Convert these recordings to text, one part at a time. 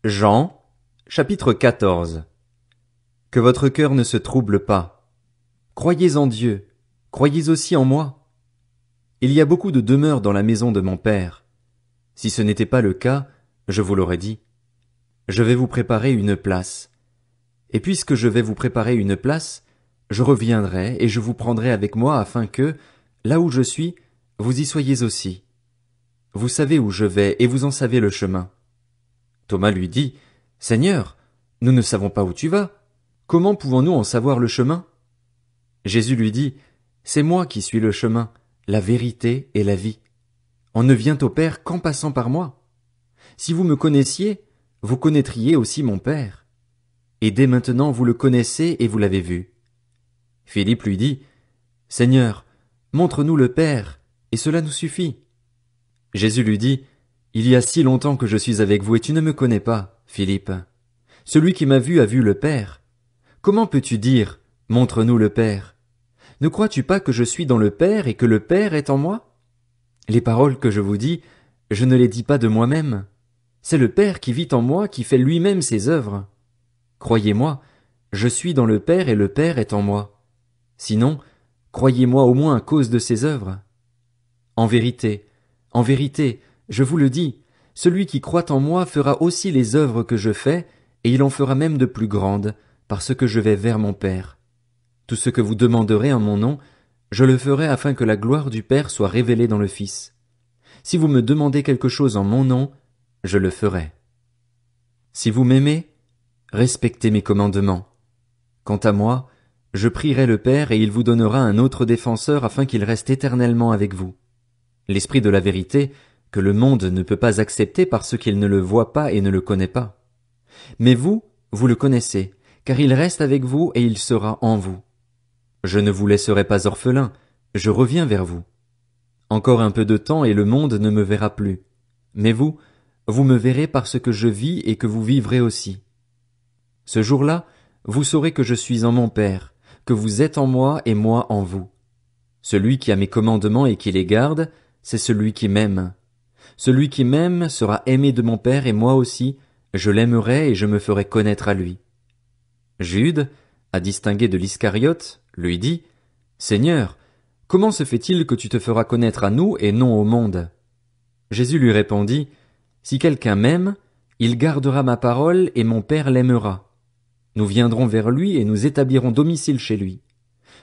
Jean, chapitre 14. Que votre cœur ne se trouble pas. Croyez en Dieu, croyez aussi en moi. Il y a beaucoup de demeures dans la maison de mon Père. Si ce n'était pas le cas, je vous l'aurais dit. Je vais vous préparer une place. Et puisque je vais vous préparer une place, je reviendrai et je vous prendrai avec moi afin que, là où je suis, vous y soyez aussi. Vous savez où je vais et vous en savez le chemin. Thomas lui dit, Seigneur, nous ne savons pas où tu vas. Comment pouvons-nous en savoir le chemin? Jésus lui dit, C'est moi qui suis le chemin, la vérité et la vie. On ne vient au Père qu'en passant par moi. Si vous me connaissiez, vous connaîtriez aussi mon Père. Et dès maintenant vous le connaissez et vous l'avez vu. Philippe lui dit, Seigneur, montre-nous le Père, et cela nous suffit. Jésus lui dit, Il y a si longtemps que je suis avec vous et tu ne me connais pas, Philippe. Celui qui m'a vu a vu le Père. Comment peux-tu dire, montre-nous le Père? Ne crois-tu pas que je suis dans le Père et que le Père est en moi? Les paroles que je vous dis, je ne les dis pas de moi-même. C'est le Père qui vit en moi qui fait lui-même ses œuvres. Croyez-moi, je suis dans le Père et le Père est en moi. Sinon, croyez-moi au moins à cause de ses œuvres. En vérité, je vous le dis, celui qui croit en moi fera aussi les œuvres que je fais, et il en fera même de plus grandes, parce que je vais vers mon Père. Tout ce que vous demanderez en mon nom, je le ferai afin que la gloire du Père soit révélée dans le Fils. Si vous me demandez quelque chose en mon nom, je le ferai. Si vous m'aimez, respectez mes commandements. Quant à moi, je prierai le Père et il vous donnera un autre défenseur afin qu'il reste éternellement avec vous. L'Esprit de la vérité, que le monde ne peut pas accepter parce qu'il ne le voit pas et ne le connaît pas. Mais vous, vous le connaissez, car il reste avec vous et il sera en vous. Je ne vous laisserai pas orphelin, je reviens vers vous. Encore un peu de temps et le monde ne me verra plus. Mais vous, vous me verrez parce que je vis et que vous vivrez aussi. Ce jour-là, vous saurez que je suis en mon Père, que vous êtes en moi et moi en vous. Celui qui a mes commandements et qui les garde, c'est celui qui m'aime. Celui qui m'aime sera aimé de mon Père et moi aussi, je l'aimerai et je me ferai connaître à lui. Jude, à distinguer de l'Iscariote, lui dit, Seigneur, comment se fait-il que tu te feras connaître à nous et non au monde? Jésus lui répondit, Si quelqu'un m'aime, il gardera ma parole et mon Père l'aimera. Nous viendrons vers lui et nous établirons domicile chez lui.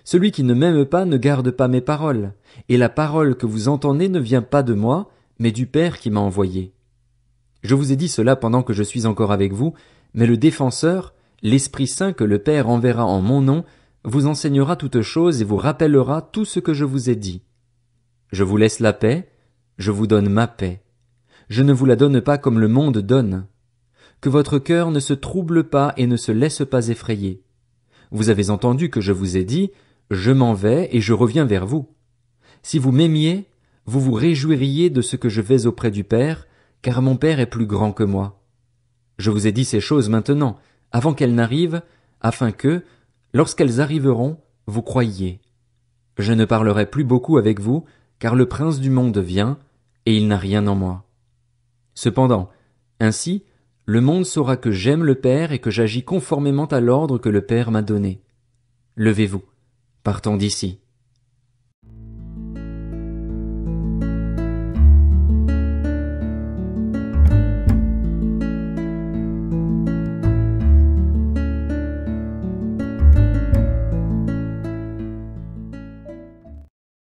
Celui qui ne m'aime pas ne garde pas mes paroles, et la parole que vous entendez ne vient pas de moi, mais du Père qui m'a envoyé. Je vous ai dit cela pendant que je suis encore avec vous, mais le Défenseur, l'Esprit Saint que le Père enverra en mon nom, vous enseignera toutes choses et vous rappellera tout ce que je vous ai dit. Je vous laisse la paix, je vous donne ma paix. Je ne vous la donne pas comme le monde donne. Que votre cœur ne se trouble pas et ne se laisse pas effrayer. Vous avez entendu que je vous ai dit, je m'en vais et je reviens vers vous. Si vous m'aimiez, vous vous réjouiriez de ce que je vais auprès du Père, car mon Père est plus grand que moi. Je vous ai dit ces choses maintenant, avant qu'elles n'arrivent, afin que, lorsqu'elles arriveront, vous croyiez. Je ne parlerai plus beaucoup avec vous, car le prince du monde vient, et il n'a rien en moi. Cependant, ainsi, le monde saura que j'aime le Père et que j'agis conformément à l'ordre que le Père m'a donné. Levez-vous, partons d'ici.